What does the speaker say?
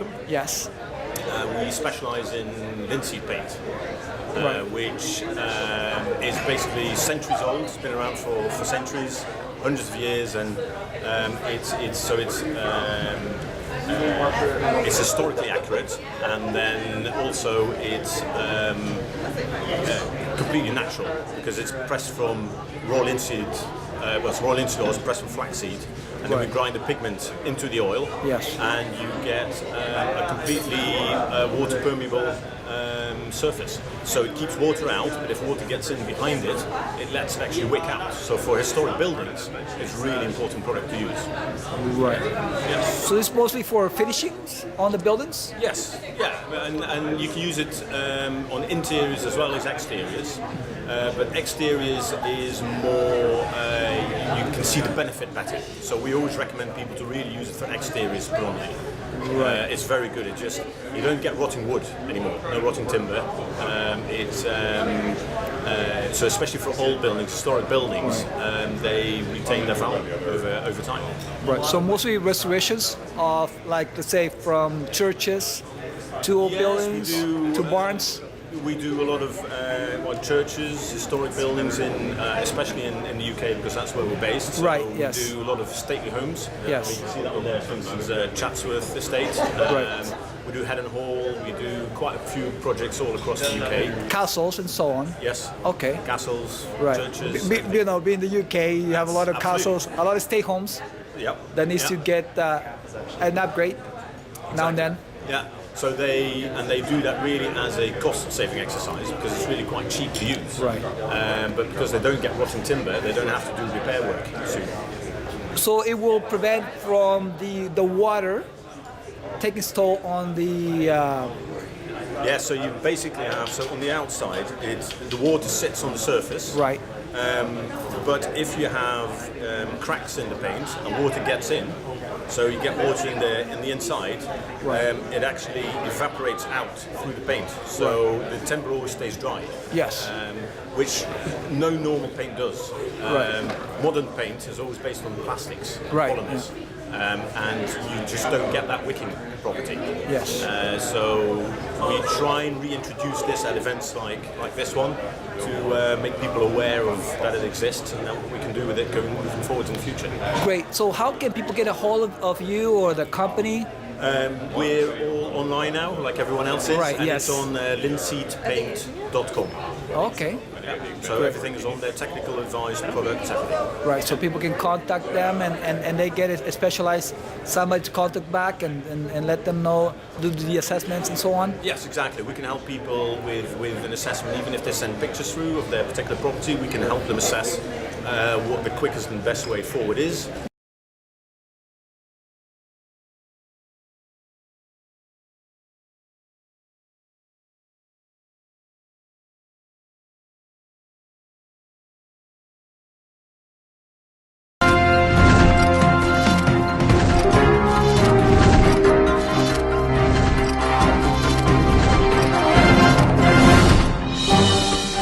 Oricalcum. Yes. We specialise in linseed paint, which is basically centuries old. It's been around for centuries, hundreds of years, and it's historically accurate, and then also it's completely natural because it's pressed from raw linseed. It's raw linseed oil, it's pressed from flaxseed, and then we grind the pigment into the oil. Yes. And you get a completely water permeable surface. So it keeps water out, but if water gets in behind it, it lets it actually wick out. So for historic buildings, it's a really important product to use. Right. Yes. So it's mostly for finishings on the buildings? Yes, yeah, and you can use it on interiors as well as exteriors, but exteriors is more, you can see the benefit better. So we always recommend people to really use it for exteriors predominantly. It's very good. It just, you don't get rotting wood anymore, no rotting timber. So especially for old buildings, historic buildings, they retain their value over time. Right. So mostly restorations of, like, let's say, from churches to old buildings to barns. We do a lot of churches, historic buildings, especially in the UK because that's where we're based. So right. Yes. We do a lot of stately homes. Yes. You can see that on there, for instance, Chatsworth Estate. Right. We do Head Hall. We do quite a few projects all across the UK. Castles and so on. Yes. Okay. Castles, right. churches. Being in the UK, you have a lot of castles, a lot of stay homes. Yep. That needs to get an upgrade now and then. Yeah. So they do that really as a cost-saving exercise because it's really quite cheap to use. Right. But because they don't get rotting timber, they don't have to do repair work soon. So it will prevent from the water taking its toll on the. Yeah. So you basically have, so on the outside, the water sits on the surface. Right. But if you have cracks in the paint and water gets in, so you get water in the inside, it actually evaporates out through the paint. So the timber always stays dry. Yes. Which no normal paint does. Modern paint is always based on plastics, polymers. And you just don't get that wicking property. Yes. So we try and reintroduce this at events like this one to make people aware of that it exists and what we can do with it moving forward in the future. Great. So how can people get a hold of you or the company? We're all online now, like everyone else is, right, and yes. it's on linseedpaint.com. Okay. So great. Everything is on there, technical advice, products, everything. Right, so people can contact them and they get a specialized somebody to contact back and let them know, do the assessments and so on? Yes, exactly. We can help people with an assessment, even if they send pictures through of their particular property, we can help them assess what the quickest and best way forward is.